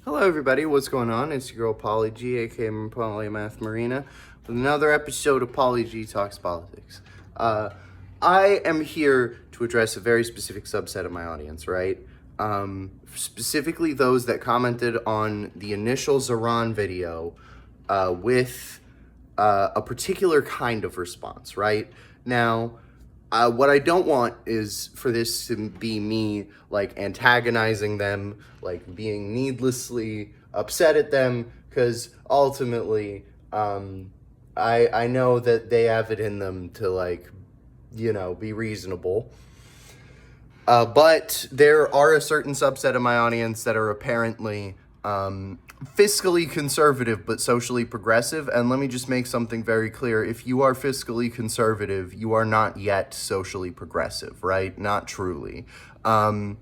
Hello everybody, what's going on? It's your girl Polly G, aka Polymath Marina, with another episode of Polly G Talks Politics. I am here to address a very specific subset of my audience, right? Specifically those that commented on the initial Zohran video with a particular kind of response, right? Now, what I don't want is for this to be me, like, antagonizing them, like, being needlessly upset at them, because ultimately, I know that they have it in them to, like, be reasonable. But there are a certain subset of my audience that are apparently fiscally conservative but socially progressive. And let me just make something very clear. If you are fiscally conservative, you are not yet socially progressive, right? Not truly. And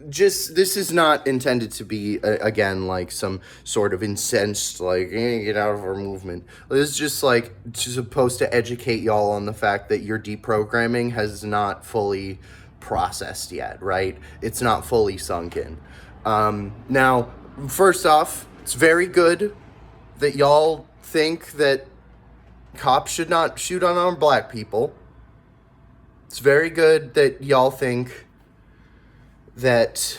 just, this is not intended to be, again, like some sort of incensed, like, get out of our movement. This is just, like, supposed to educate y'all on the fact that your deprogramming has not fully processed yet, right? It's not fully sunk in. Now, first off, it's very good that y'all think that cops should not shoot unarmed black people. It's very good that y'all think that,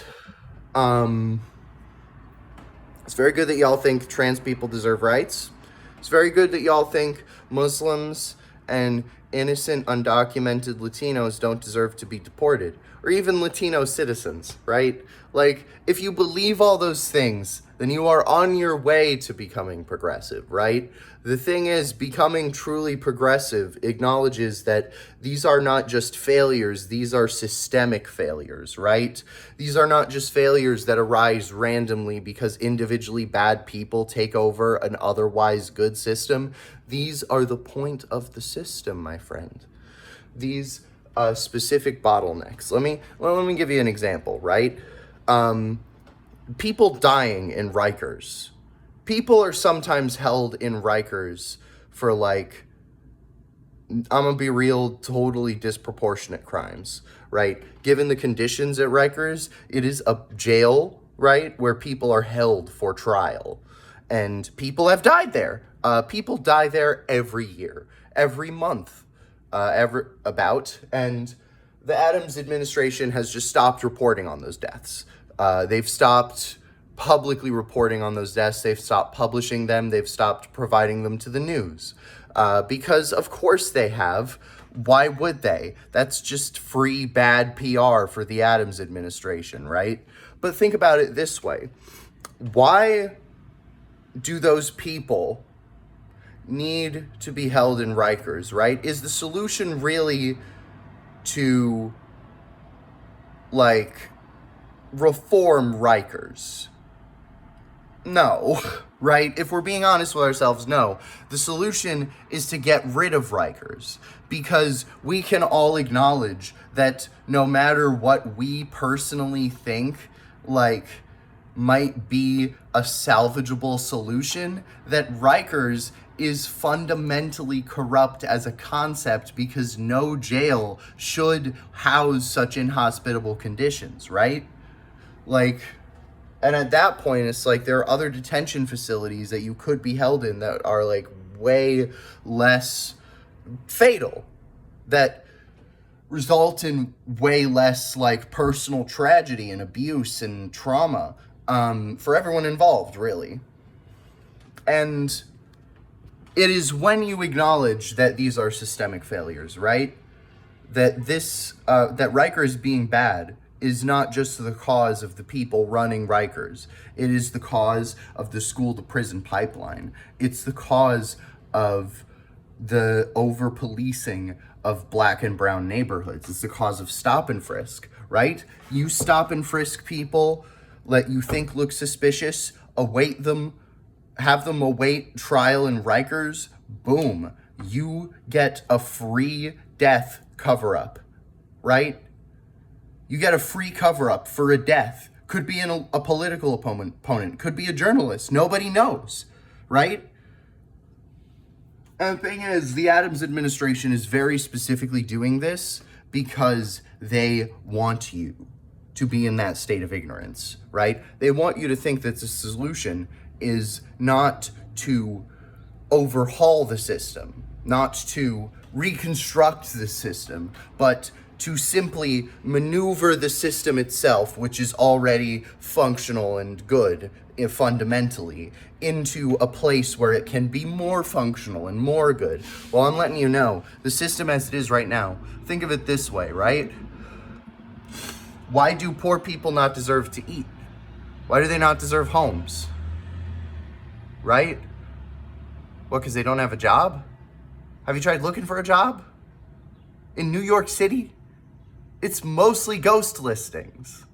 it's very good that y'all think trans people deserve rights. It's very good that y'all think Muslims and innocent, undocumented Latinos don't deserve to be deported, or even Latino citizens, right? Like, if you believe all those things, then you are on your way to becoming progressive, right? The thing is, becoming truly progressive acknowledges that these are not just failures, these are systemic failures, right? These are not just failures that arise randomly because individually bad people take over an otherwise good system. These are the point of the system, my friend. These specific bottlenecks. Let me give you an example, right? People dying in Rikers. People are sometimes held in Rikers for, like, I'm gonna be real, totally disproportionate crimes, right? Given the conditions at Rikers, it is a jail, right, where people are held for trial. And people have died there. People die there every year, every month, and the Adams administration has just stopped reporting on those deaths. They've stopped publicly reporting on those deaths. They've stopped publishing them. They've stopped providing them to the news. Because, of course, they have. Why would they? That's just free bad PR for the Adams administration, right? But think about it this way. Why do those people need to be held in Rikers, right? Is the solution really to, like, reform Rikers? No, right? If we're being honest with ourselves, no. The solution is to get rid of Rikers, because we can all acknowledge that no matter what we personally think, like, might be a salvageable solution, that Rikers is fundamentally corrupt as a concept, because no jail should house such inhospitable conditions, right? Like, and at that point, it's like there are other detention facilities that you could be held in that are, like, way less fatal, that result in way less, like, personal tragedy and abuse and trauma for everyone involved, really. And it is when you acknowledge that these are systemic failures, right? That Rikers being bad is not just the cause of the people running Rikers. It is the cause of the school-to-prison pipeline. It's the cause of the over-policing of black and brown neighborhoods. It's the cause of stop and frisk, right? You stop and frisk people, let you think look suspicious, await them, have them await trial in Rikers, boom, you get a free death cover-up, right? You get a free cover-up for a death. Could be a political opponent, could be a journalist. Nobody knows, right? And the thing is, the Adams administration is very specifically doing this because they want you. to be in that state of ignorance, right? They want you to think that the solution is not to overhaul the system, not to reconstruct the system, but to simply maneuver the system itself, which is already functional and good fundamentally, into a place where it can be more functional and more good. Well, I'm letting you know, the system as it is right now, think of it this way, right? Why do poor people not deserve to eat? Why do they not deserve homes? Right? What, because they don't have a job? Have you tried looking for a job? In New York City, it's mostly ghost listings.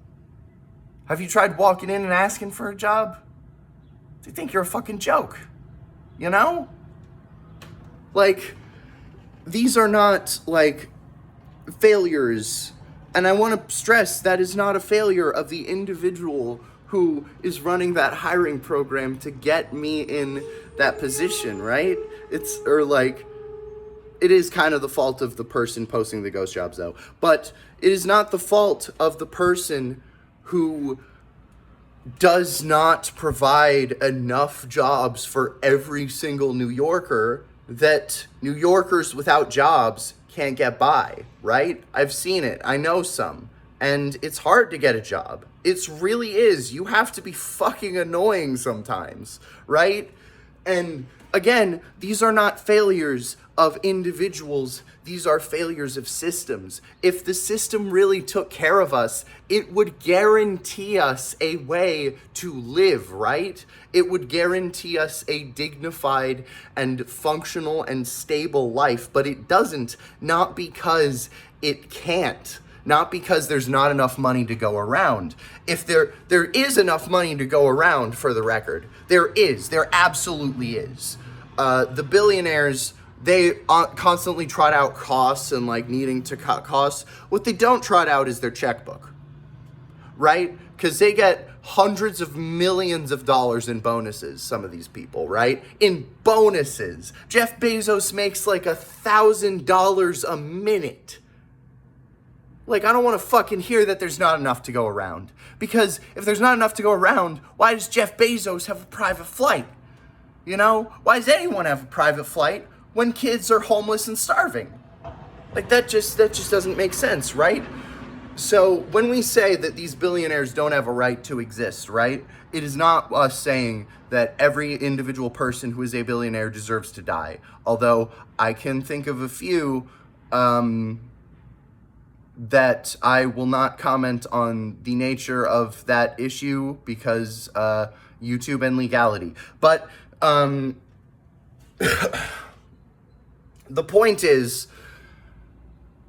Have you tried walking in and asking for a job? They think you're a fucking joke, you know? Like, these are not, like, failures. And I want to stress that is not a failure of the individual who is running that hiring program to get me in that position, right? It is kind of the fault of the person posting the ghost jobs, though. But it is not the fault of the person who does not provide enough jobs for every single New Yorker, that New Yorkers without jobs can't get by, right? I've seen it. I know some. And it's hard to get a job. It really is. You have to be fucking annoying sometimes, right? And again, these are not failures of individuals. These are failures of systems. If the system really took care of us, it would guarantee us a way to live, right? It would guarantee us a dignified and functional and stable life, but it doesn't, not because it can't. Not because there's not enough money to go around. If there is enough money to go around, for the record, there absolutely is. The billionaires, they constantly trot out costs and like needing to cut costs. What they don't trot out is their checkbook, right? Because they get hundreds of millions of dollars in bonuses, some of these people, right? In bonuses. Jeff Bezos makes like $1,000 a minute. Like, I don't want to fucking hear that there's not enough to go around. Because if there's not enough to go around, why does Jeff Bezos have a private flight? You know? Why does anyone have a private flight when kids are homeless and starving? Like, that just doesn't make sense, right? So when we say that these billionaires don't have a right to exist, right? It is not us saying that every individual person who is a billionaire deserves to die. Although I can think of a few, that I will not comment on the nature of that issue because YouTube and legality. But the point is,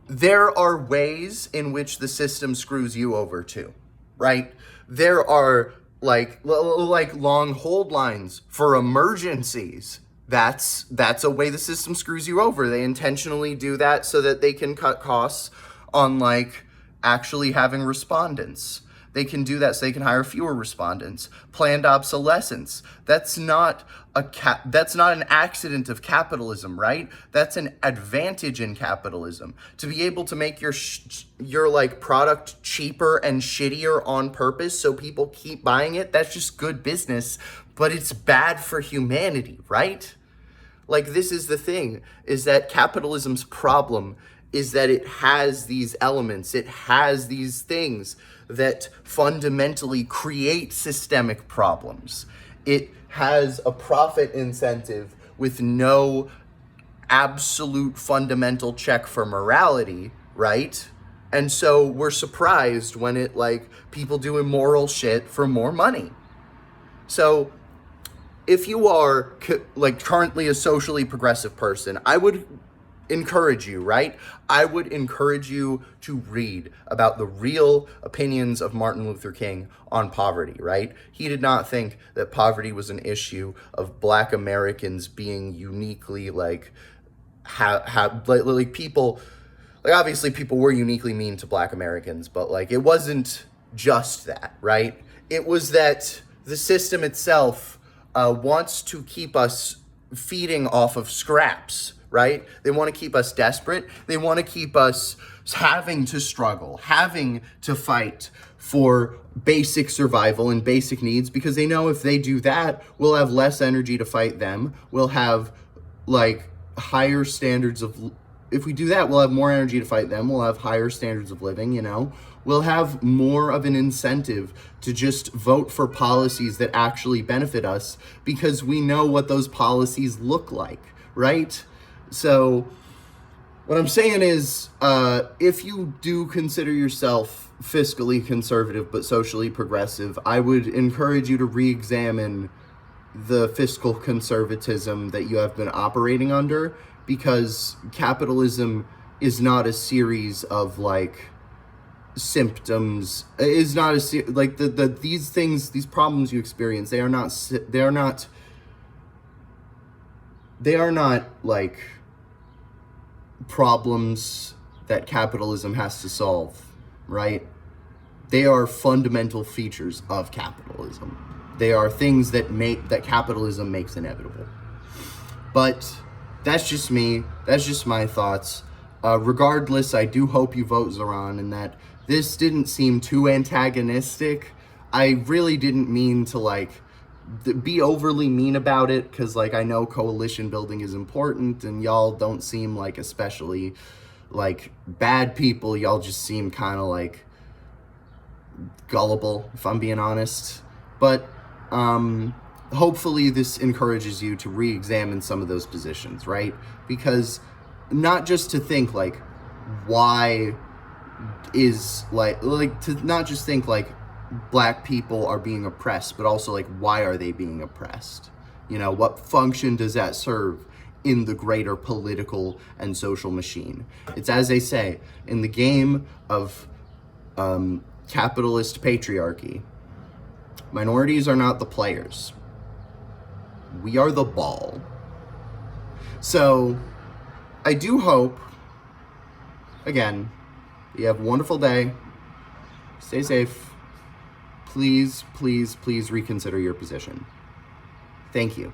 there are ways in which the system screws you over too, right? There are like long hold lines for emergencies. That's a way the system screws you over. They intentionally do that so that they can cut costs on like actually having respondents. They can do that so they can hire fewer respondents. Planned obsolescence. That's not an accident of capitalism, right? That's an advantage in capitalism. To be able to make your like product cheaper and shittier on purpose so people keep buying it, that's just good business, but it's bad for humanity, right? Like, this is the thing, is that capitalism's problem is that it has these elements, it has these things that fundamentally create systemic problems. It has a profit incentive with no absolute fundamental check for morality, right? And so we're surprised when it, like, people do immoral shit for more money. So if you are, like, currently a socially progressive person, I would encourage you, right? I would encourage you to read about the real opinions of Martin Luther King on poverty, right? He did not think that poverty was an issue of Black Americans being uniquely like people, like obviously people were uniquely mean to Black Americans, but like it wasn't just that, right? It was that the system itself wants to keep us feeding off of scraps, right? They want to keep us desperate. They want to keep us having to struggle, having to fight for basic survival and basic needs, because they know if they do that, we'll have less energy to fight them. We'll have like higher standards of, if we do that, we'll have more energy to fight them. We'll have higher standards of living, you know? We'll have more of an incentive to just vote for policies that actually benefit us, because we know what those policies look like, right? So what I'm saying is, if you do consider yourself fiscally conservative but socially progressive, I would encourage you to re-examine the fiscal conservatism that you have been operating under, because capitalism is not a series of like symptoms, is not a like these things, these problems you experience, they are not like problems that capitalism has to solve, right? They are fundamental features of capitalism. They are things that capitalism makes inevitable. But that's just me. That's just my thoughts. Regardless, I do hope you vote Zohran, and that this didn't seem too antagonistic. I really didn't mean to like be overly mean about it, because like I know coalition building is important, and y'all don't seem like especially like bad people. Y'all just seem kind of like gullible, if I'm being honest. But hopefully this encourages you to re-examine some of those positions, right? Because not just to think like, why is like to not just think like Black people are being oppressed, but also like, why are they being oppressed? You know, what function does that serve in the greater political and social machine? It's as they say, in the game of capitalist patriarchy, minorities are not the players. We are the ball. So I do hope, again, you have a wonderful day. Stay safe. Please, please, please reconsider your position. Thank you.